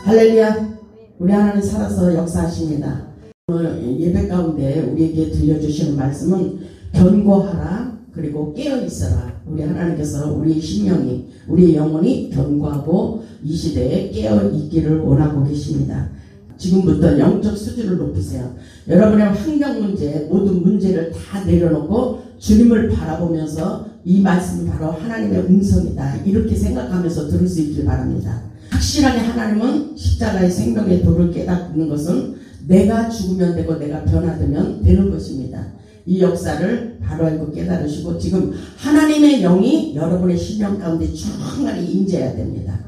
할렐루야. 우리 하나님 살아서 역사하십니다. 오늘 예배 가운데 우리에게 들려주시는 말씀은 견고하라 그리고 깨어있어라. 우리 하나님께서 우리 심령이 우리 영혼이 견고하고 이 시대에 깨어있기를 원하고 계십니다. 지금부터 영적 수준을 높이세요. 여러분의 환경 문제 모든 문제를 다 내려놓고 주님을 바라보면서 이 말씀이 바로 하나님의 음성이다 이렇게 생각하면서 들을 수 있길 바랍니다. 확실하게 하나님은 십자가의 생명의 도를 깨닫는 것은 내가 죽으면 되고 내가 변화되면 되는 것입니다. 이 역사를 바로 알고 깨달으시고 지금 하나님의 영이 여러분의 심령 가운데 충만히 임재해야 됩니다.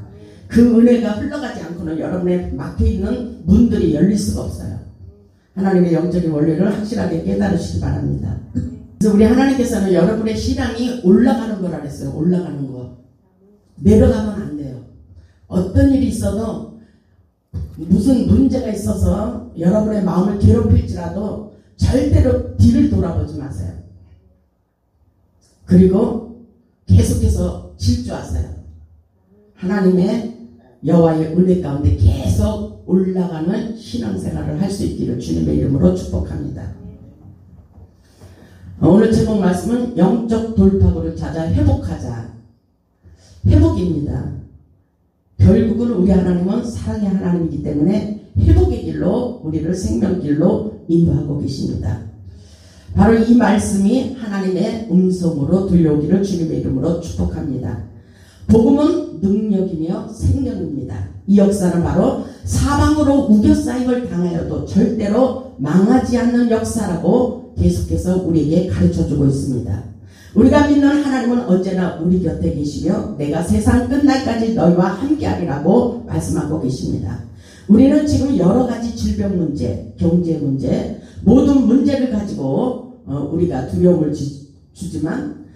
그 은혜가 흘러가지 않고는 여러분의 막혀있는 문들이 열릴 수가 없어요. 하나님의 영적인 원리를 확실하게 깨달으시기 바랍니다. 그래서 우리 하나님께서는 여러분의 신앙이 올라가는 거라 그랬어요. 올라가는 거. 내려가면 안 돼요. 어떤 일이 있어도 무슨 문제가 있어서 여러분의 마음을 괴롭힐지라도 절대로 뒤를 돌아보지 마세요. 그리고 계속해서 질주하세요. 하나님의 여호와의 은혜 가운데 계속 올라가는 신앙생활을 할 수 있기를 주님의 이름으로 축복합니다. 오늘 제목 말씀은 영적 돌파구를 찾아 회복하자. 회복입니다. 결국은 우리 하나님은 사랑의 하나님이기 때문에 회복의 길로 우리를 생명길로 인도하고 계십니다. 바로 이 말씀이 하나님의 음성으로 들려오기를 주님의 이름으로 축복합니다. 복음은 능력이며 생명입니다. 이 역사는 바로 사방으로 우겨싸임을 당하여도 절대로 망하지 않는 역사라고 계속해서 우리에게 가르쳐주고 있습니다. 우리가 믿는 하나님은 언제나 우리 곁에 계시며 내가 세상 끝날까지 너희와 함께하리라고 말씀하고 계십니다. 우리는 지금 여러 가지 질병 문제, 경제 문제, 모든 문제를 가지고 우리가 두려움을 주지만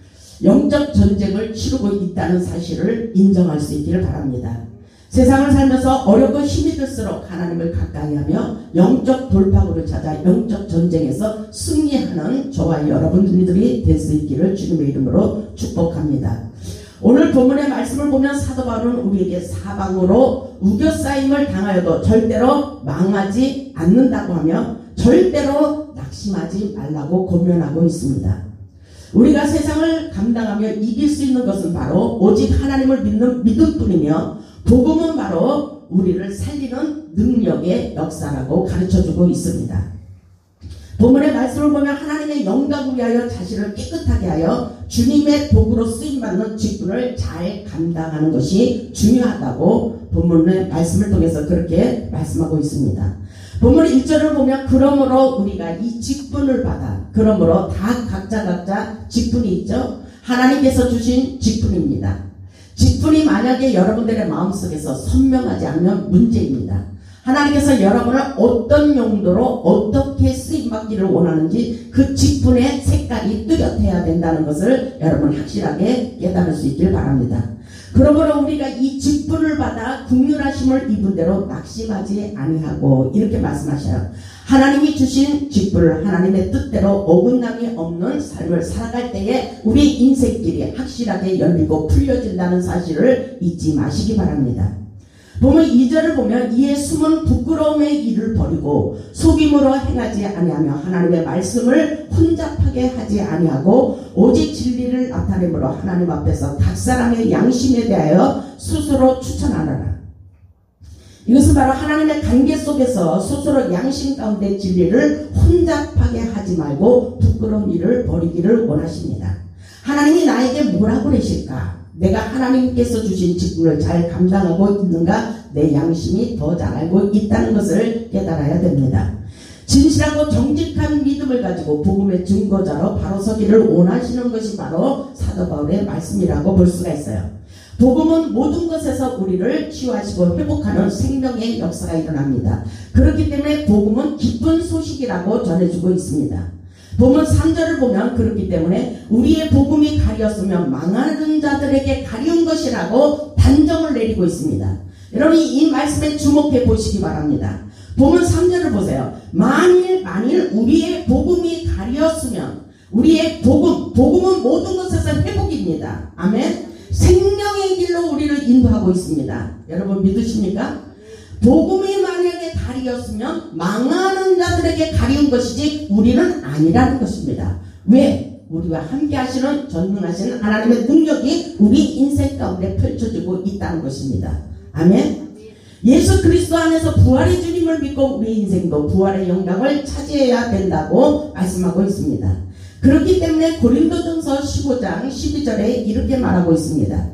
영적 전쟁을 치르고 있다는 사실을 인정할 수 있기를 바랍니다. 세상을 살면서 어렵고 힘이 들수록 하나님을 가까이하며 영적 돌파구를 찾아 영적 전쟁에서 승리하는 저와 여러분들이 될 수 있기를 주님의 이름으로 축복합니다. 오늘 본문의 말씀을 보면 사도 바울은 우리에게 사방으로 우겨싸임을 당하여도 절대로 망하지 않는다고 하며 절대로 낙심하지 말라고 권면하고 있습니다. 우리가 세상을 감당하며 이길 수 있는 것은 바로 오직 하나님을 믿는 믿음뿐이며 복음은 바로 우리를 살리는 능력의 역사라고 가르쳐주고 있습니다. 본문의 말씀을 보면 하나님의 영광을 위하여 자신을 깨끗하게 하여 주님의 도구로 쓰임받는 직분을 잘 감당하는 것이 중요하다고 본문의 말씀을 통해서 그렇게 말씀하고 있습니다. 본문 1절을 보면 그러므로 우리가 이 직분을 받아 그러므로 다 각자 직분이 있죠. 하나님께서 주신 직분입니다. 직분이 만약에 여러분들의 마음속에서 선명하지 않으면 문제입니다. 하나님께서 여러분을 어떤 용도로 어떻게 쓰임받기를 원하는지 그 직분의 색깔이 뚜렷해야 된다는 것을 여러분 확실하게 깨달을 수 있길 바랍니다. 그러므로 우리가 이 직분을 받아 긍휼하심을 입은 대로 낙심하지 아니하고 이렇게 말씀하셔요. 하나님이 주신 직분을 하나님의 뜻대로 어긋남이 없는 삶을 살아갈 때에 우리 인생길이 확실하게 열리고 풀려진다는 사실을 잊지 마시기 바랍니다. 보면 2절을 보면 이에 숨은 부끄러움의 일을 버리고 속임으로 행하지 아니하며 하나님의 말씀을 혼잡하게 하지 아니하고 오직 진리를 나타내므로 하나님 앞에서 각 사람의 양심에 대하여 스스로 추천하라. 이것은 바로 하나님의 관계 속에서 스스로 양심 가운데 진리를 혼잡하게 하지 말고 부끄러운 일을 버리기를 원하십니다. 하나님이 나에게 뭐라고 그러실까? 내가 하나님께서 주신 직분을 잘 감당하고 있는가? 내 양심이 더 잘 알고 있다는 것을 깨달아야 됩니다. 진실하고 정직한 믿음을 가지고 복음의 증거자로 바로 서기를 원하시는 것이 바로 사도 바울의 말씀이라고 볼 수가 있어요. 복음은 모든 것에서 우리를 치유하시고 회복하는 생명의 역사가 일어납니다. 그렇기 때문에 복음은 기쁜 소식이라고 전해주고 있습니다. 본문 3절을 보면 그렇기 때문에 우리의 복음이 가리었으면 망하는 자들에게 가리운 것이라고 단정을 내리고 있습니다. 여러분이 이 말씀에 주목해 보시기 바랍니다. 본문 3절을 보세요. 만일 우리의 복음이 가리었으면 우리의 복음은 모든 것에서 회복입니다. 아멘. 생명의 길로 우리를 인도하고 있습니다. 여러분 믿으십니까? 복음이 만약에 가리였으면 망하는 자들에게 가리운 것이지 우리는 아니라는 것입니다. 왜? 우리와 함께 하시는 전능하시는 하나님의 능력이 우리 인생 가운데 펼쳐지고 있다는 것입니다. 아멘. 예수 그리스도 안에서 부활의 주님을 믿고 우리 인생도 부활의 영광을 차지해야 된다고 말씀하고 있습니다. 그렇기 때문에 고린도전서 15장 12절에 이렇게 말하고 있습니다.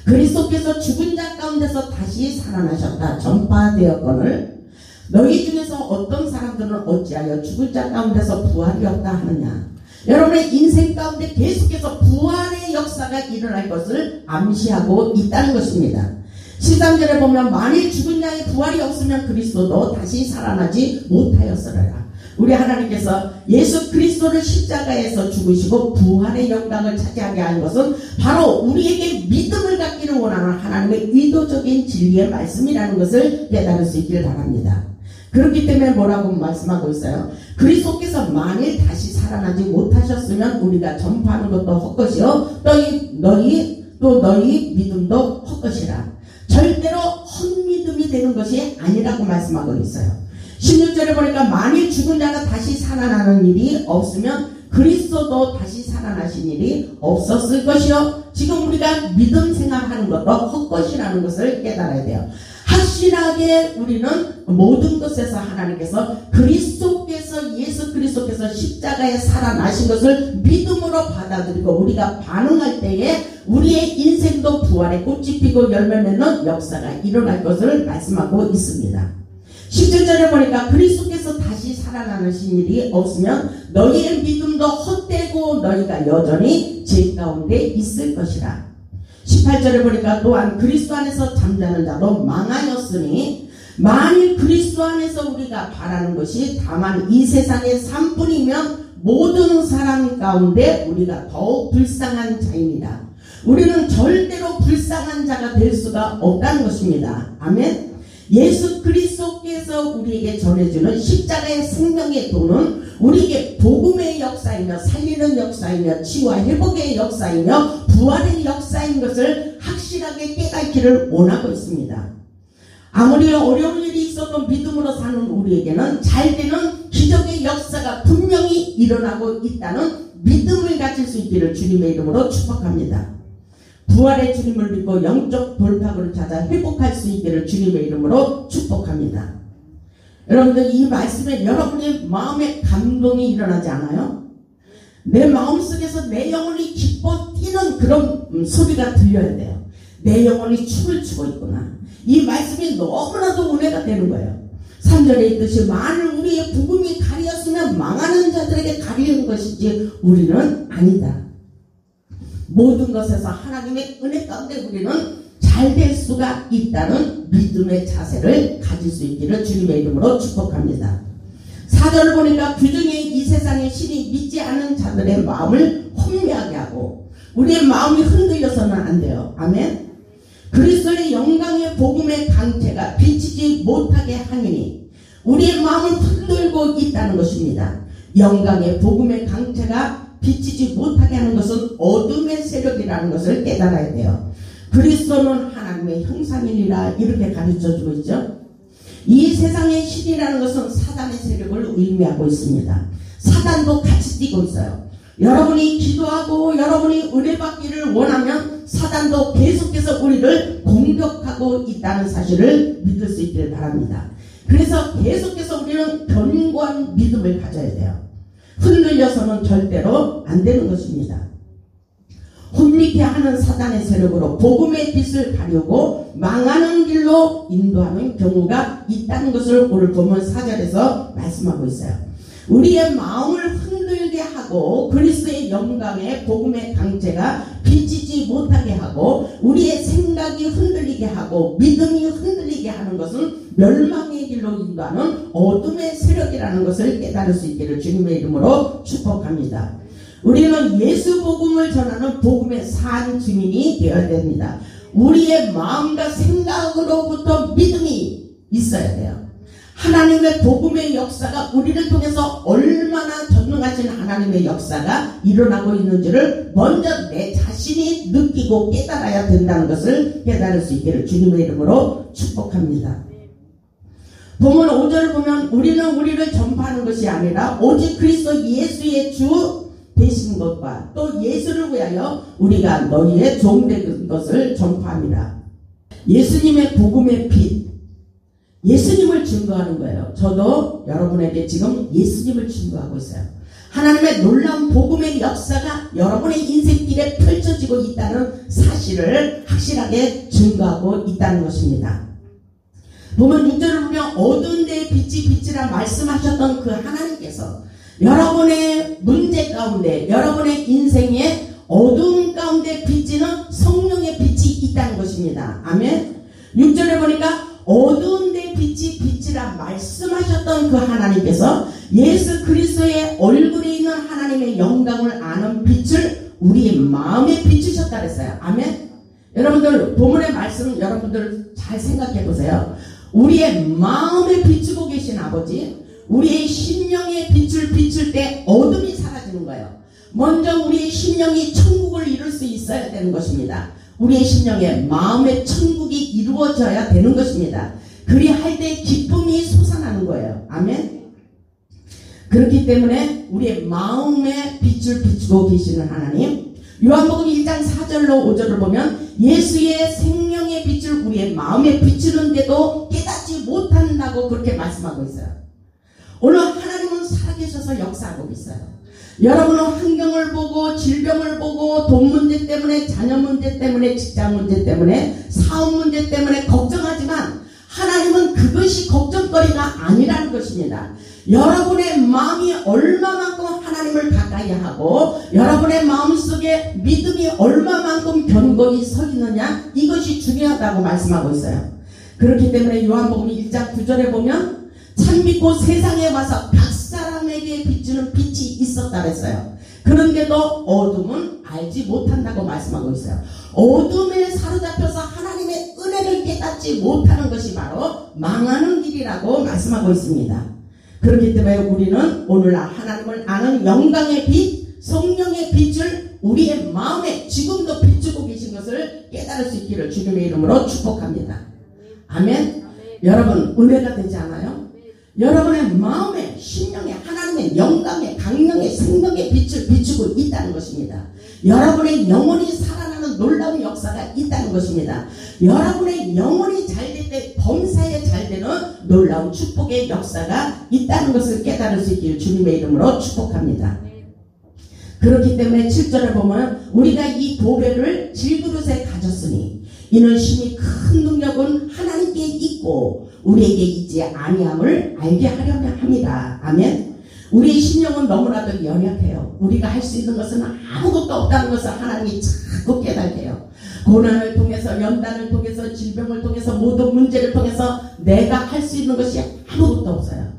그리스도께서 죽은 자 가운데서 다시 살아나셨다 전파되었거늘 너희 중에서 어떤 사람들은 어찌하여 죽은 자 가운데서 부활이 없다 하느냐. 여러분의 인생 가운데 계속해서 부활의 역사가 일어날 것을 암시하고 있다는 것입니다. 13절에 보면 만일 죽은 자의 부활이 없으면 그리스도도 다시 살아나지 못하였으리라. 우리 하나님께서 예수 그리스도를 십자가에서 죽으시고 부활의 영광을 차지하게 한 것은 바로 우리에게 믿음을 갖기를 원하는 하나님의 의도적인 진리의 말씀이라는 것을 깨달을 수 있기를 바랍니다. 그렇기 때문에 뭐라고 말씀하고 있어요? 그리스도께서 만일 다시 살아나지 못하셨으면 우리가 전파하는 것도 헛것이요 너희 믿음도 헛것이라. 절대로 헛믿음이 되는 것이 아니라고 말씀하고 있어요. 16절에 보니까 만일 죽은 자가 다시 살아나는 일이 없으면 그리스도도 다시 살아나신 일이 없었을 것이요 지금 우리가 믿음 생활하는 것도 헛것이라는 것을 깨달아야 돼요. 확실하게 우리는 모든 것에서 하나님께서 예수 그리스도께서 십자가에 살아나신 것을 믿음으로 받아들이고 우리가 반응할 때에 우리의 인생도 부활의 꽃이 피고 열매 맺는 역사가 일어날 것을 말씀하고 있습니다. 17절에 보니까 그리스도께서 다시 살아나신 일이 없으면 너희의 믿음도 헛되고 너희가 여전히 죄 가운데 있을 것이라. 18절에 보니까 또한 그리스도 안에서 잠자는 자도 망하였으니 만일 그리스도 안에서 우리가 바라는 것이 다만 이 세상의 삶뿐이면 모든 사람 가운데 우리가 더욱 불쌍한 자입니다. 우리는 절대로 불쌍한 자가 될 수가 없다는 것입니다. 아멘. 예수 그리스도께서 우리에게 전해주는 십자가의 생명의 도는 우리에게 복음의 역사이며 살리는 역사이며 치유와 회복의 역사이며 부활의 역사인 것을 확실하게 깨닫기를 원하고 있습니다. 아무리 어려운 일이 있어도 믿음으로 사는 우리에게는 잘되는 기적의 역사가 분명히 일어나고 있다는 믿음을 가질 수 있기를 주님의 이름으로 축복합니다. 부활의 주님을 믿고 영적 돌파구를 찾아 회복할 수 있기를 주님의 이름으로 축복합니다. 여러분들 이 말씀에 여러분의 마음에 감동이 일어나지 않아요? 내 마음속에서 내 영혼이 기뻐 뛰는 그런 소리가 들려야 돼요. 내 영혼이 춤을 추고 있구나. 이 말씀이 너무나도 은혜가 되는 거예요. 3절에 있듯이 만일 우리의 복음이 가리었으면 망하는 자들에게 가리는 것이지 우리는 아니다. 모든 것에서 하나님의 은혜 가운데 우리는 잘 될 수가 있다는 믿음의 자세를 가질 수 있기를 주님의 이름으로 축복합니다. 4절을 보니까 규정에 이 세상의 신이 믿지 않은 자들의 마음을 혼미하게 하고 우리의 마음이 흔들려서는 안 돼요. 아멘. 그리스도의 영광의 복음의 강태가 비치지 못하게 하느니 우리의 마음을 흔들고 있다는 것입니다. 영광의 복음의 강태가 비치지 못하게 하는 것은 어둠의 세력이라는 것을 깨달아야 돼요. 그리스도는 하나님의 형상이니라 이렇게 가르쳐주고 있죠. 이 세상의 신이라는 것은 사단의 세력을 의미하고 있습니다. 사단도 같이 뛰고 있어요. 여러분이 기도하고 여러분이 은혜 받기를 원하면 사단도 계속해서 우리를 공격하고 있다는 사실을 믿을 수 있기를 바랍니다. 그래서 계속해서 우리는 견고한 믿음을 가져야 돼요. 흔들려서는 절대로 안 되는 것입니다. 혼미케 하는 사단의 세력으로 복음의 빛을 가려고 망하는 길로 인도하는 경우가 있다는 것을 오늘 본문 4절에서 말씀하고 있어요. 우리의 마음을 흔들게 하고 그리스도의 영광의 복음의 강제가 비치지 못하게 하고 우리의 생각이 흔들리게 하고 믿음이 흔들리게 하는 것은 멸망의 길로 인도하는 어둠의 세력이라는 것을 깨달을 수 있기를 주님의 이름으로 축복합니다. 우리는 예수 복음을 전하는 복음의 산 증인이 되어야 됩니다. 우리의 마음과 생각으로부터 믿음이 있어야 돼요. 하나님의 복음의 역사가 우리를 통해서 얼마나 전능하신 하나님의 역사가 일어나고 있는지를 먼저 내 자신이 느끼고 깨달아야 된다는 것을 깨달을 수 있기를 주님의 이름으로 축복합니다. 보면 5절을 보면 우리는 우리를 전파하는 것이 아니라 오직 그리스도 예수의 주 되신 것과 또 예수를 위하여 우리가 너희의 종된 것을 전파합니다. 예수님의 복음의 빛, 예수님을 증거하는 거예요. 저도 여러분에게 지금 예수님을 증거하고 있어요. 하나님의 놀라운 복음의 역사가 여러분의 인생길에 펼쳐지고 있다는 사실을 확실하게 증거하고 있다는 것입니다. 보면 6절을 보면 어두운 데에 빛이 빛이라 말씀하셨던 그 하나님께서 여러분의 문제 가운데, 여러분의 인생의 어두운 가운데 비치는 성령의 빛이 있다는 것입니다. 아멘. 6절에 보니까 어두운 데 빛이 빛이라 말씀하셨던 그 하나님께서 예수 그리스도의 얼굴에 있는 하나님의 영광을 아는 빛을 우리의 마음에 비추셨다 그랬어요. 아멘. 여러분들 본문의 말씀 여러분들 잘 생각해 보세요. 우리의 마음에 비추고 계신 아버지, 우리의 심령의 빛을 비출 때 어둠이 사라지는 거예요. 먼저 우리의 심령이 천국을 이룰 수 있어야 되는 것입니다. 우리의 심령에 마음의 천국이 이루어져야 되는 것입니다. 그리할 때 기쁨이 솟아나는 거예요. 아멘. 그렇기 때문에 우리의 마음에 빛을 비추고 계시는 하나님, 요한복음 1장 4절로 5절을 보면 예수의 생명의 빛을 우리의 마음에 비추는데도 깨닫지 못한다고 그렇게 말씀하고 있어요. 오늘 하나님은 살아계셔서 역사하고 있어요. 여러분은 환경을 보고 질병을 보고 돈 문제 때문에 자녀 문제 때문에 직장 문제 때문에 사업 문제 때문에 걱정하지만 하나님은 그것이 걱정거리가 아니라는 것입니다. 여러분의 마음이 얼마만큼 하나님을 가까이 하고 여러분의 마음속에 믿음이 얼마만큼 견고히 서 있느냐, 이것이 중요하다고 말씀하고 있어요. 그렇기 때문에 요한복음 1장 9절에 보면 참 믿고 세상에 와서 각 사람에게 비추는 빛이 있었다 그랬어요. 그런데도 어둠은 알지 못한다고 말씀하고 있어요. 어둠에 사로잡혀서 하나님의 은혜를 깨닫지 못하는 것이 바로 망하는 길이라고 말씀하고 있습니다. 그렇기 때문에 우리는 오늘날 하나님을 아는 영광의 빛, 성령의 빛을 우리의 마음에 지금도 비추고 계신 것을 깨달을 수 있기를 주님의 이름으로 축복합니다. 아멘. 여러분 은혜가 되지 않아요? 여러분의 마음에 심령에 하나님의 영광의 강령의 생명의 빛을 비추고 있다는 것입니다. 여러분의 영혼이 살아나는 놀라운 역사가 있다는 것입니다. 여러분의 영혼이 잘 될 때 범사에 잘 되는 놀라운 축복의 역사가 있다는 것을 깨달을 수 있기를 주님의 이름으로 축복합니다. 그렇기 때문에 7절에 보면 우리가 이 보배를 질그릇에 가졌으니 이는 심히 큰 능력은 하나님께 있고 우리에게 있지 아니함을 알게 하려고 합니다. 아멘. 우리의 심령은 너무나도 연약해요. 우리가 할 수 있는 것은 아무것도 없다는 것을 하나님이 자꾸 깨닫게 해요. 고난을 통해서, 연단을 통해서, 질병을 통해서, 모든 문제를 통해서 내가 할 수 있는 것이 아무것도 없어요.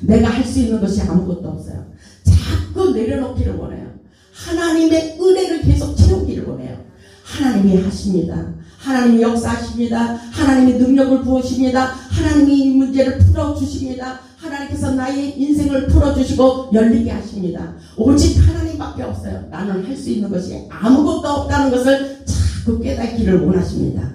내가 할 수 있는 것이 아무것도 없어요. 자꾸 내려놓기를 원해요. 하나님의 은혜를 계속 채우기를 원해요. 하나님이 하십니다. 하나님이 역사하십니다. 하나님이 능력을 부으십니다. 하나님이 이 문제를 풀어주십니다. 하나님께서 나의 인생을 풀어주시고 열리게 하십니다. 오직 하나님밖에 없어요. 나는 할 수 있는 것이 아무것도 없다는 것을 자꾸 깨닫기를 원하십니다.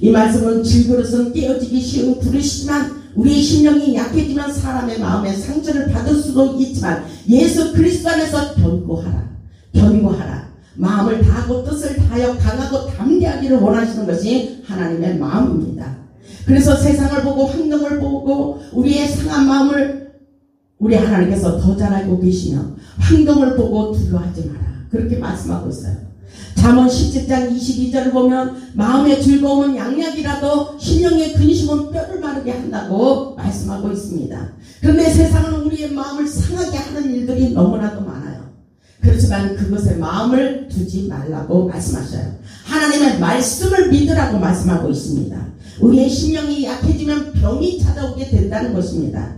이 말씀은 질그릇은 깨어지기 쉬운 그릇이지만 우리의 심령이 약해지면 사람의 마음에 상처를 받을 수도 있지만 예수 그리스도 안에서 견고하라. 마음을 다하고 뜻을 다하여 강하고 담대하기를 원하시는 것이 하나님의 마음입니다. 그래서 세상을 보고 환경을 보고 우리의 상한 마음을 우리 하나님께서 더 잘 알고 계시며 환경을 보고 두려워하지 마라. 그렇게 말씀하고 있어요. 잠언 17장 22절을 보면 마음의 즐거움은 양약이라도 심령의 근심은 뼈를 마르게 한다고 말씀하고 있습니다. 그런데 세상은 우리의 마음을 상하게 하는 일들이 너무나도 많아요. 그렇지만 그것에 마음을 두지 말라고 말씀하셔요. 하나님의 말씀을 믿으라고 말씀하고 있습니다. 우리의 심령이 약해지면 병이 찾아오게 된다는 것입니다.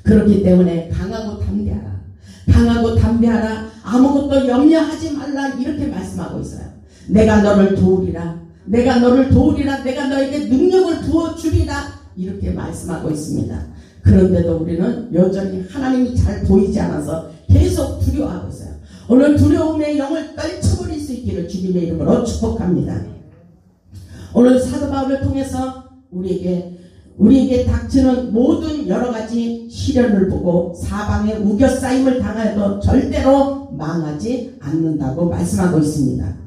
그렇기 때문에 강하고 담대하라. 아무것도 염려하지 말라. 이렇게 말씀하고 있어요. 내가 너를 도우리라. 내가 너에게 능력을 부어주리라. 이렇게 말씀하고 있습니다. 그런데도 우리는 여전히 하나님이 잘 보이지 않아서 계속 두려워하고 있어요. 오늘 두려움의 영을 떨쳐버릴 수 있기를 주님의 이름으로 축복합니다. 오늘 사도 바울을 통해서 우리에게 우리에게 닥치는 모든 여러가지 시련을 보고 사방에 우겨싸임을 당하여도 절대로 망하지 않는다고 말씀하고 있습니다.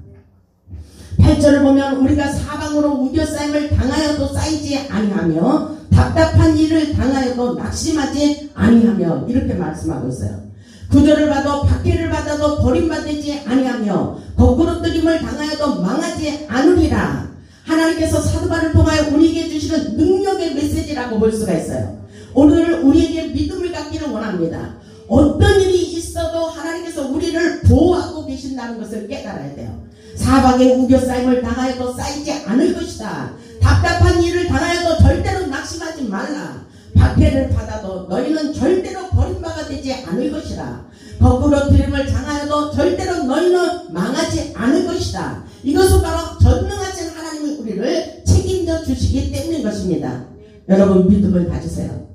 8절을 보면 우리가 사방으로 우겨싸임을 당하여도 쌓이지 아니하며 답답한 일을 당하여도 낙심하지 아니하며 이렇게 말씀하고 있어요. 9절을 봐도 박해를 받아도 버림받지 아니하며 거꾸로뜨림을 당하여도 망하지 않으리라. 하나님께서 사도바를 통하여 우리에게 주시는 능력의 메시지라고 볼 수가 있어요. 오늘 우리에게 믿음을 갖기를 원합니다. 어떤 일이 있어도 하나님께서 우리를 보호하고 계신다는 것을 깨달아야 돼요. 사방에 우겨싸임을 당하여도 쌓이지 않을 것이다. 답답한 일을 당하여도 절대로 낙심하지 말라. 박해를 받아도 너희는 절대로 버림받아 되지 않을 것이다. 거꾸로 들림을 당하여도 절대로 너희는 망하지 않을 것이다. 이것은 바로 전능하신 하나님이 우리를 책임져 주시기 때문인 것입니다. 여러분 믿음을 가지세요.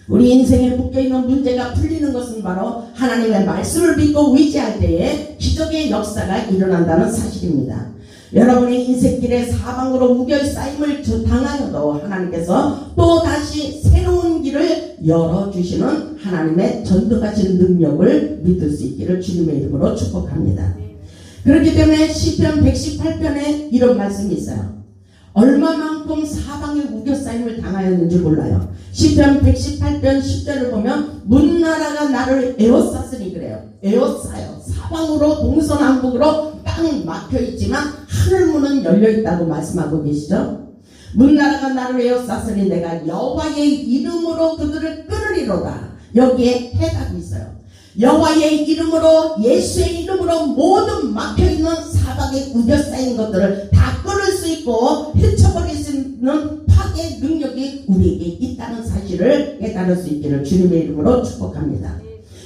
우리 인생에 묶여있는 문제가 풀리는 것은 바로 하나님의 말씀을 믿고 의지할 때에 기적의 역사가 일어난다는 사실입니다. 여러분의 인생길에 사방으로 우겨싸임을 당하여도 하나님께서 또다시 새로운 길을 열어주시는 하나님의 전능하신 능력을 믿을 수 있기를 주님의 이름으로 축복합니다. 그렇기 때문에 시편 118편에 이런 말씀이 있어요. 얼마만큼 사방에 우겨싸임을 당하였는지 몰라요. 시편 118편 10절을 보면 문나라가 나를 에워쌌으니 그래요. 에워싸요. 사방으로 동서남북으로 딱 막혀있지만 하늘문은 열려있다고 말씀하고 계시죠. 문나라가 나를 에워쌌으니 내가 여호와의 이름으로 그들을 끊으리로다. 여기에 해답이 있어요. 여호와의 이름으로 예수의 이름으로 모든 막혀있는 사방에 우겨싸인 것들을 다 끊을 수 있고 헤쳐버릴 수 있는 파괴 능력이 우리에게 있다는 사실을 깨달을 수 있기를 주님의 이름으로 축복합니다.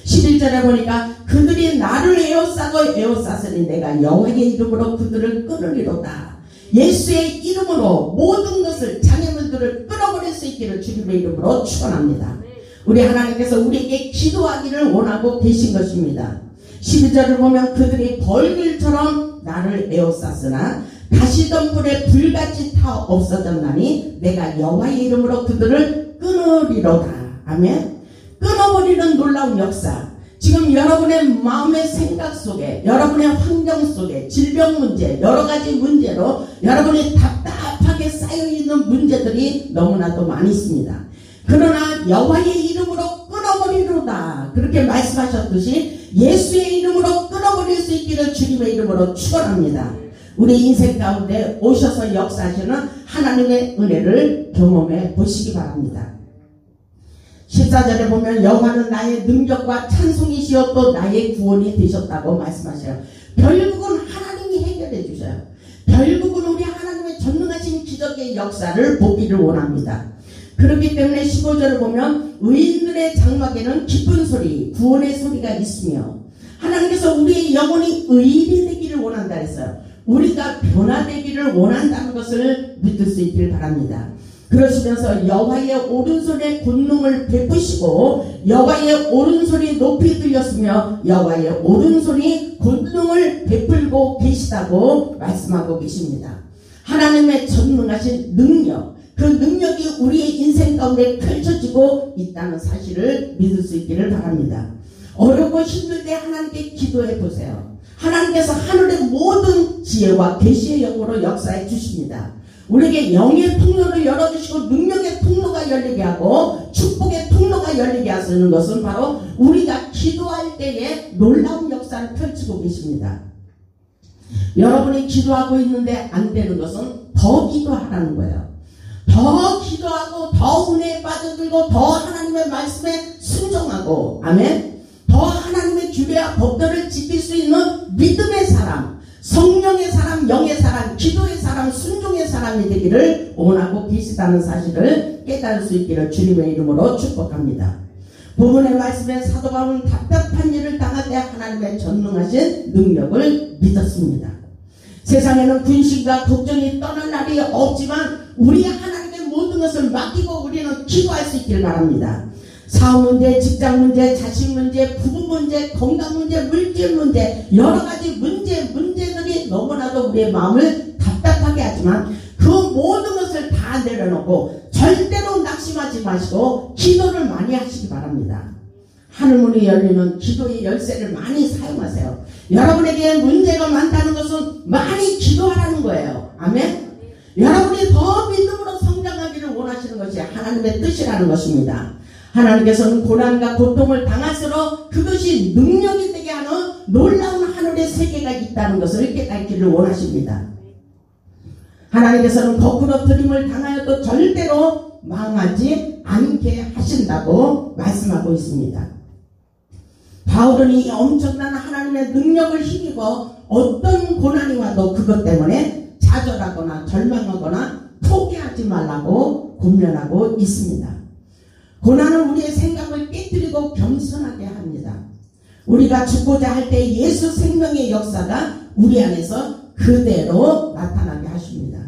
11절에 보니까 그들이 나를 에워쌌으니 내가 여호와의 이름으로 그들을 끊으리로다. 예수의 이름으로 모든 것을 장애물들을 끊어버릴 수 있기를 주님의 이름으로 축원합니다. 우리 하나님께서 우리에게 기도하기를 원하고 계신 것입니다. 12절을 보면 그들이 벌들처럼 나를 에워쌌으나 가시덤불에 불같이 타 없어졌나니 내가 여호와의 이름으로 그들을 끊으리로다. 아멘. 끊어버리는 놀라운 역사. 지금 여러분의 마음의 생각 속에, 여러분의 환경 속에 질병 문제, 여러가지 문제로 여러분이 답답하게 쌓여있는 문제들이 너무나도 많이 있습니다. 그러나 여호와의 이름으로 끊어버리로다. 그렇게 말씀하셨듯이 예수의 이름으로 끊어버릴 수 있기를 주님의 이름으로 축원합니다. 우리 인생 가운데 오셔서 역사하시는 하나님의 은혜를 경험해 보시기 바랍니다. 14절에 보면 여호와는 나의 능력과 찬송이시여 또 나의 구원이 되셨다고 말씀하셔요. 결국은 하나님이 해결해 주셔요. 결국은 우리 하나님의 전능하신 기적의 역사를 보기를 원합니다. 그렇기 때문에 15절을 보면 의인들의 장막에는 기쁜 소리, 구원의 소리가 있으며 하나님께서 우리의 영혼이 의인이 되기를 원한다 했어요. 우리가 변화되기를 원한다는 것을 믿을 수 있기를 바랍니다. 그러시면서 여호와의 오른손에 권능을 베푸시고 여호와의 오른손이 높이 들렸으며 여호와의 오른손이 권능을 베풀고 계시다고 말씀하고 계십니다. 하나님의 전능하신 능력, 그 능력이 우리의 인생 가운데 펼쳐지고 있다는 사실을 믿을 수 있기를 바랍니다. 어렵고 힘들 때 하나님께 기도해 보세요. 하나님께서 하늘의 모든 지혜와 계시의 영으로 역사해 주십니다. 우리에게 영의 통로를 열어주시고 능력의 통로가 열리게 하고 축복의 통로가 열리게 하시는 것은 바로 우리가 기도할 때에 놀라운 역사를 펼치고 계십니다. 여러분이 기도하고 있는데 안 되는 것은 더 기도하라는 거예요. 더 기도하고 더 은혜에 빠져들고 더 하나님의 말씀에 순종하고 아멘. 더 하나님의 규례와 법도를 지킬 수 있는 믿음의 사람, 성령의 사람, 영의 사람, 기도의 사람, 순종의 사람이 되기를 원하고 계시다는 사실을 깨달을 수 있기를 주님의 이름으로 축복합니다. 본문의 말씀에 사도 바울은 답답한 일을 당할 때 하나님의 전능하신 능력을 믿었습니다. 세상에는 근심과 걱정이 떠날 날이 없지만 우리 하나님의 모든 것을 맡기고 우리는 기도할 수 있기를 바랍니다. 사업 문제, 직장 문제, 자식 문제, 부부 문제, 건강 문제, 물질 문제, 여러 가지 문제들이 너무나도 우리의 마음을 답답하게 하지만 그 모든 것을 다 내려놓고 절대로 낙심하지 마시고 기도를 많이 하시기 바랍니다. 하늘문이 열리는 기도의 열쇠를 많이 사용하세요. 여러분에게 문제가 많다는 것은 많이 기도하라는 거예요. 아멘. 여러분이 더 믿음으로 성장하기를 원하시는 것이 하나님의 뜻이라는 것입니다. 하나님께서는 고난과 고통을 당할수록 그것이 능력이 되게 하는 놀라운 하늘의 세계가 있다는 것을 깨닫기를 원하십니다. 하나님께서는 거꾸로 들임을 당하여도 절대로 망하지 않게 하신다고 말씀하고 있습니다. 바울은 이 엄청난 하나님의 능력을 힘입어 어떤 고난이 와도 그것 때문에 좌절하거나 절망하거나 포기하지 말라고 권면하고 있습니다. 고난은 우리의 생각을 깨뜨리고 겸손하게 합니다. 우리가 죽고자 할 때 예수 생명의 역사가 우리 안에서 그대로 나타나게 하십니다.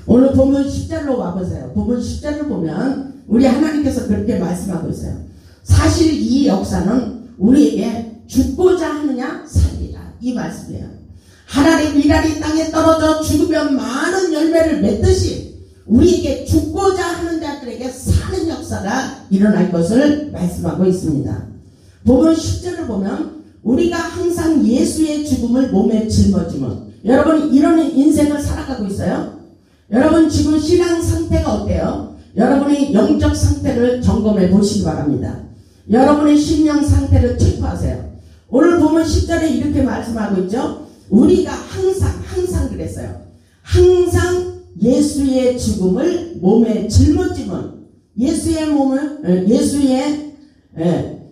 오늘 본문 10절로 와보세요. 본문 10절을 보면 우리 하나님께서 그렇게 말씀하고 있어요. 사실 이 역사는 우리에게 죽고자 하느냐 살리라 이 말씀이에요. 하나님의 미랄이 땅에 떨어져 죽으면 많은 열매를 맺듯이 우리에게 죽고자 하는 자들에게 사는 역사가 일어날 것을 말씀하고 있습니다. 본문 10절을 보면 우리가 항상 예수의 죽음을 몸에 짊어지면, 여러분 이런 인생을 살아가고 있어요? 여러분 지금 신앙 상태가 어때요? 여러분의 영적 상태를 점검해 보시기 바랍니다. 여러분의 심령 상태를 체크하세요. 오늘 보면 10절에 이렇게 말씀하고 있죠. 우리가 항상 그랬어요. 항상 예수의 죽음을 몸에 짊어지면 예수의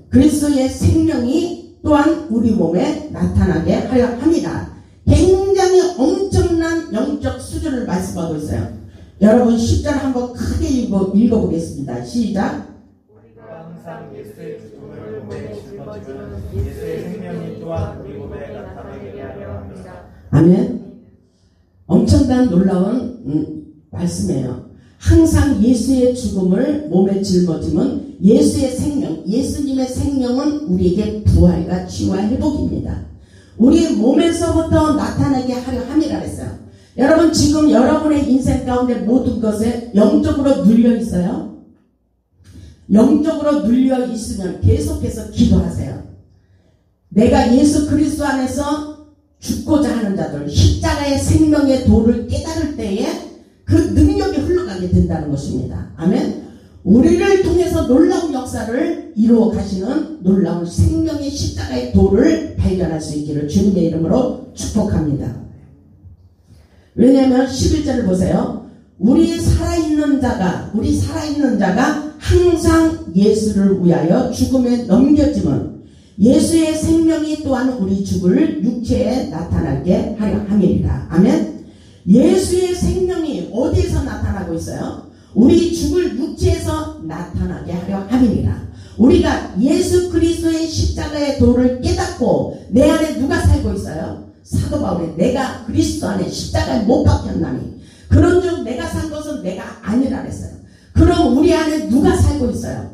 그리스도의 생명이 또한 우리 몸에 나타나게 하려 합니다. 굉장히 엄청난 영적 수준을 말씀하고 있어요. 여러분 10절 한번 크게 읽어보겠습니다. 시작. 우리가 항상 예수의 죽음을 몸에 짊어지면 예수의 생명이 또한 우리 몸에 나타나게 하려 합니다. 아멘. 엄청난 놀라운 말씀이에요. 항상 예수의 죽음을 몸에 짊어지면 예수의 생명, 예수님의 생명은 우리에게 부활과 치유와 회복입니다. 우리 몸에서부터 나타나게 하려 함이라 했어요. 여러분 지금 여러분의 인생 가운데 모든 것에 영적으로 눌려 있어요. 영적으로 눌려 있으면 계속해서 기도하세요. 내가 예수 그리스도 안에서 죽고자 하는 자들, 십자가의 생명의 도를 깨달을 때에 그 능력이 흘러가게 된다는 것입니다. 아멘. 우리를 통해서 놀라운 역사를 이루어 가시는 놀라운 생명의 십자가의 도를 발견할 수 있기를 주님의 이름으로 축복합니다. 왜냐하면 11절을 보세요. 우리 살아있는 자가 항상 예수를 위하여 죽음에 넘겨지면 예수의 생명이 또한 우리 죽을 육체에 나타나게 하려 함이니라. 아멘. 예수의 생명이 어디에서 나타나고 있어요? 우리 죽을 육체에서 나타나게 하려 함이니라. 우리가 예수 그리스도의 십자가의 도를 깨닫고 내 안에 누가 살고 있어요? 사도 바울이 내가 그리스도 안에 십자가에 못 박혔나니 그런즉 내가 산 것은 내가 아니라 그랬어요. 그럼 우리 안에 누가 살고 있어요?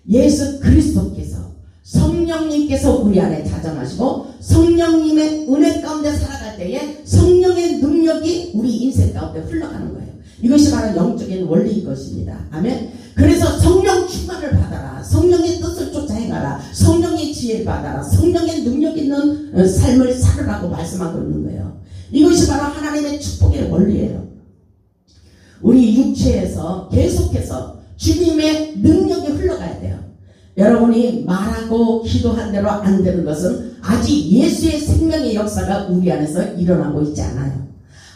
예수 그리스도께서, 성령님께서 우리 안에 자정하시고 성령님의 은혜 가운데 살아갈 때에 성령의 능력이 우리 인생 가운데 흘러가는 거예요. 이것이 바로 영적인 원리인 것입니다. 아멘. 그래서 성령 충만을 받아라. 성령의 뜻을 쫓아 행하라. 성령의 지혜를 받아라. 성령의 능력 있는 삶을 살으라고 말씀하고 있는 거예요. 이것이 바로 하나님의 축복의 원리예요. 우리 육체에서 계속해서 주님의 능력이 흘러가야 돼요. 여러분이 말하고 기도한 대로 안 되는 것은 아직 예수의 생명의 역사가 우리 안에서 일어나고 있지 않아요.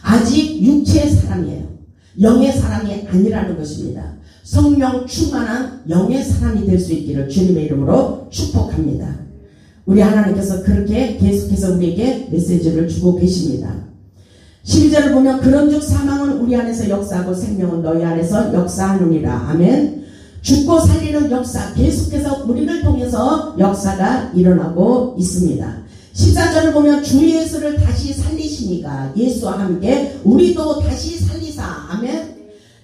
아직 육체의 사람이에요. 영의 사람이 아니라는 것입니다. 성령 충만한 영의 사람이 될 수 있기를 주님의 이름으로 축복합니다. 우리 하나님께서 그렇게 계속해서 우리에게 메시지를 주고 계십니다. 12절을 보면 그런즉 사망은 우리 안에서 역사하고 생명은 너희 안에서 역사하느니라. 아멘. 죽고 살리는 역사, 계속해서 우리를 통해서 역사가 일어나고 있습니다. 14절을 보면 주 예수를 다시 살리시니까 예수와 함께 우리도 다시 살리사. 아멘.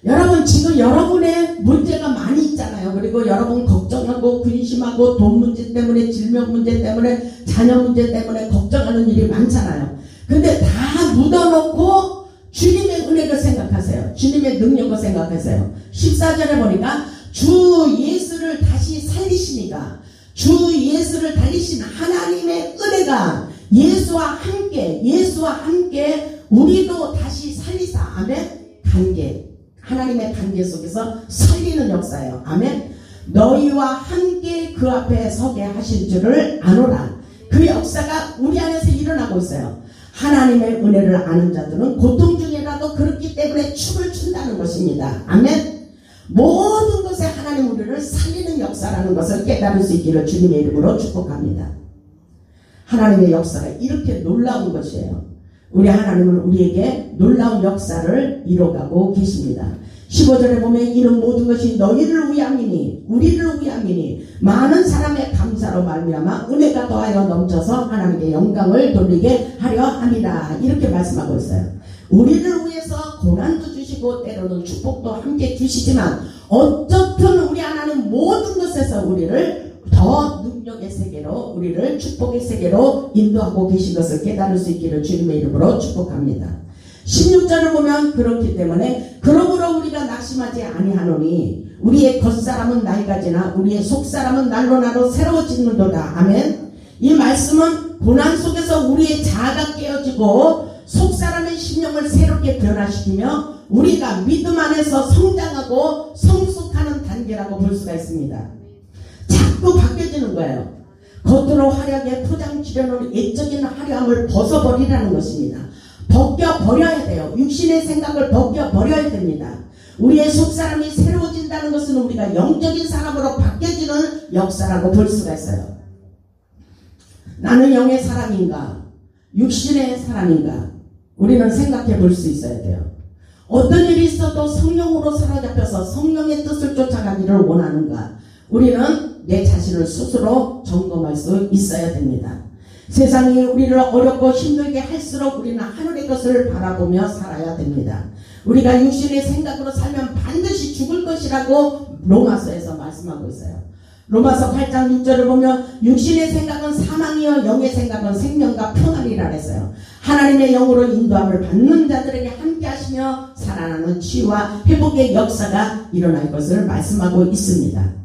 여러분 지금 여러분의 문제가 많이 있잖아요. 그리고 여러분 걱정하고 근심하고 돈 문제 때문에, 질병 문제 때문에, 자녀 문제 때문에 걱정하는 일이 많잖아요. 근데 다 묻어놓고 주님의 은혜를 생각하세요. 주님의 능력을 생각하세요. 14절에 보니까 주 예수를 다시 살리시니까 주 예수를 달리신 하나님의 은혜가 예수와 함께 우리도 다시 살리사. 아멘. 하나님의 관계 속에서 살리는 역사예요. 아멘. 너희와 함께 그 앞에 서게 하실 줄을 아노라. 그 역사가 우리 안에서 일어나고 있어요. 하나님의 은혜를 아는 자들은 고통 중에라도 그렇기 때문에 춤을 춘다는 것입니다. 아멘. 모든 것에 하나님 우리를 살리는 역사라는 것을 깨달을 수 있기를 주님의 이름으로 축복합니다. 하나님의 역사가 이렇게 놀라운 것이에요. 우리 하나님은 우리에게 놀라운 역사를 이뤄가고 계십니다. 15절에 보면 이는 모든 것이 너희를 위함이니 우리를 위함이니 많은 사람의 감사로 말미암아 은혜가 더하여 넘쳐서 하나님께 영광을 돌리게 하려 함이라. 이렇게 말씀하고 있어요. 우리를 위해서 고난도 주시고 때로는 축복도 함께 주시지만 어떻든 우리 하나님 모든 것에서 우리를 더 능력의 세계로 우리를 축복의 세계로 인도하고 계신 것을 깨달을 수 있기를 주님의 이름으로 축복합니다. 16절을 보면 그렇기 때문에 그러므로 우리가 낙심하지 아니하노니 우리의 겉사람은 낡아지나 우리의 속사람은 날로 날로 새로워지는도다. 아멘. 이 말씀은 고난 속에서 우리의 자아가 깨어지고 속사람의 심령을 새롭게 변화시키며 우리가 믿음 안에서 성장하고 성숙하는 단계라고 볼 수가 있습니다. 자꾸 바뀌어지는 거예요. 겉으로 화려하게 포장치려는 애적인 화려함을 벗어버리라는 것입니다. 벗겨버려야 돼요. 육신의 생각을 벗겨버려야 됩니다. 우리의 속사람이 새로워진다는 것은 우리가 영적인 사람으로 바뀌어지는 역사라고 볼 수가 있어요. 나는 영의 사람인가? 육신의 사람인가? 우리는 생각해 볼 수 있어야 돼요. 어떤 일이 있어도 성령으로 사로잡혀서 성령의 뜻을 쫓아가기를 원하는가? 우리는 내 자신을 스스로 점검할 수 있어야 됩니다. 세상이 우리를 어렵고 힘들게 할수록 우리는 하늘의 것을 바라보며 살아야 됩니다. 우리가 육신의 생각으로 살면 반드시 죽을 것이라고 로마서에서 말씀하고 있어요. 로마서 8장 6절을 보면 육신의 생각은 사망이요 영의 생각은 생명과 평안이라 했어요. 하나님의 영으로 인도함을 받는 자들에게 함께 하시며 살아나는 치유와 회복의 역사가 일어날 것을 말씀하고 있습니다.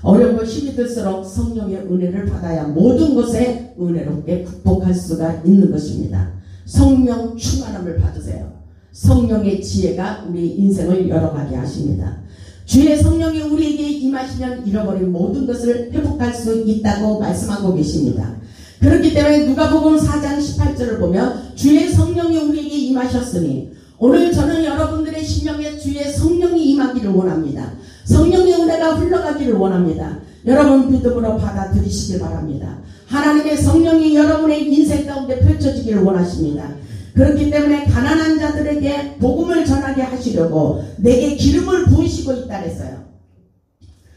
어렵고 힘이 들수록 성령의 은혜를 받아야 모든 것에 은혜롭게 극복할 수가 있는 것입니다. 성령 충만함을 받으세요. 성령의 지혜가 우리 인생을 열어가게 하십니다. 주의 성령이 우리에게 임하시면 잃어버린 모든 것을 회복할 수 있다고 말씀하고 계십니다. 그렇기 때문에 누가복음 4장 18절을 보면 주의 성령이 우리에게 임하셨으니 오늘 저는 여러분들의 심령에 주의 성령이 임하기를 원합니다. 성령의 은혜가 흘러가기를 원합니다. 여러분 믿음으로 받아들이시길 바랍니다. 하나님의 성령이 여러분의 인생 가운데 펼쳐지기를 원하십니다. 그렇기 때문에 가난한 자들에게 복음을 전하게 하시려고 내게 기름을 부으시고 있다 했어요.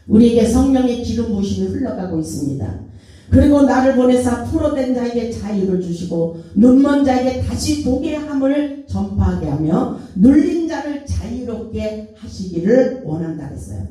우리에게 성령의 기름 부으심이 흘러가고 있습니다. 그리고 나를 보내사 풀어된 자에게 자유를 주시고 눈먼 자에게 다시 보게 함을 전파하게 하며 눌린 자를 자유롭게 하시기를 원한다 했어요.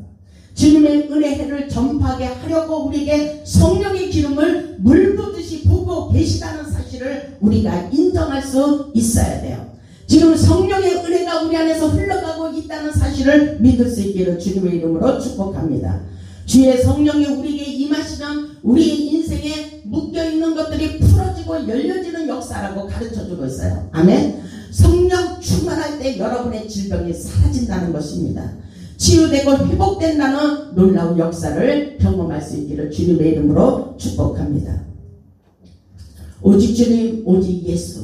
주님의 은혜를 전파하게 하려고 우리에게 성령의 기름을 물 부듯이 부고 계시다는 사실을 우리가 인정할 수 있어야 돼요. 지금 성령의 은혜가 우리 안에서 흘러가고 있다는 사실을 믿을 수 있기를 주님의 이름으로 축복합니다. 주의 성령이 우리에게 임하시면 우리의 인생에 묶여있는 것들이 풀어지고 열려지는 역사라고 가르쳐주고 있어요. 아멘. 성령 충만할 때 여러분의 질병이 사라진다는 것입니다. 치유되고 회복된다는 놀라운 역사를 경험할 수 있기를 주님의 이름으로 축복합니다. 오직 주님, 오직 예수,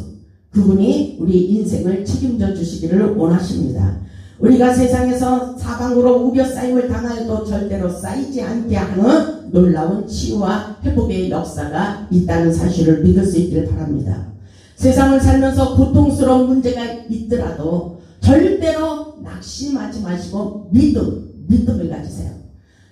그분이 우리 인생을 책임져 주시기를 원하십니다. 우리가 세상에서 사방으로 우겨싸임을 당하여도 절대로 쌓이지 않게 하는 놀라운 치유와 회복의 역사가 있다는 사실을 믿을 수 있기를 바랍니다. 세상을 살면서 고통스러운 문제가 있더라도 절대로 낙심하지 마시고 믿음을 가지세요.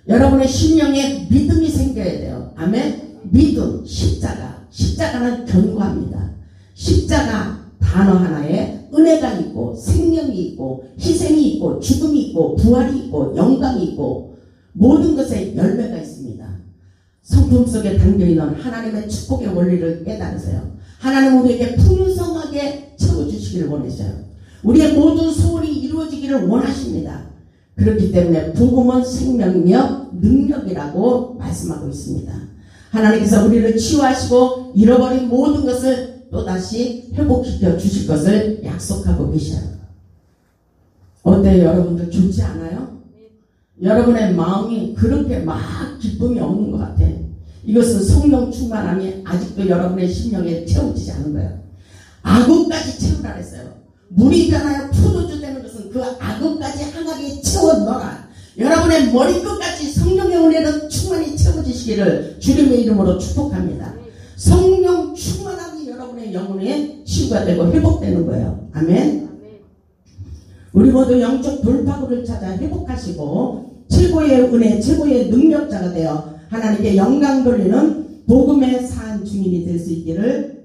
여러분의 심령에 믿음이 생겨야 돼요. 아멘. 믿음, 십자가는 견고합니다. 십자가 단어 하나에 은혜가 있고 생명이 있고 희생이 있고 죽음이 있고 부활이 있고 영광이 있고 모든 것에 열매가 있습니다. 성품 속에 담겨있는 하나님의 축복의 원리를 깨달으세요. 하나님 우리에게 풍성하게 채워주시기를 원하셔요. 우리의 모든 소원이 이루어지기를 원하십니다. 그렇기 때문에 복음은 생명이며 능력이라고 말씀하고 있습니다. 하나님께서 우리를 치유하시고 잃어버린 모든 것을 또다시 회복시켜 주실 것을 약속하고 계셔요. 어때요? 여러분들 좋지 않아요? 여러분의 마음이 그렇게 막 기쁨이 없는 것 같아. 이것은 성령 충만함이 아직도 여러분의 심령에 채워지지 않은 거예요. 악음까지 채우라 했어요. 물이 있잖아요. 포도주 되는 것은 그 악음까지 항아리에 채워 넣어라. 여러분의 머리끝까지 성령의 은혜로 충만히 채워지시기를 주님의 이름으로 축복합니다. 성령 충만함이 여러분의 영혼에 치유가 되고 회복되는 거예요. 아멘. 우리 모두 영적 돌파구를 찾아 회복하시고 최고의 은혜, 최고의 능력자가 되어 하나님께 영광 돌리는 복음의 산 증인이 될 수 있기를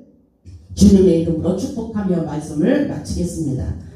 주님의 이름으로 축복하며 말씀을 마치겠습니다.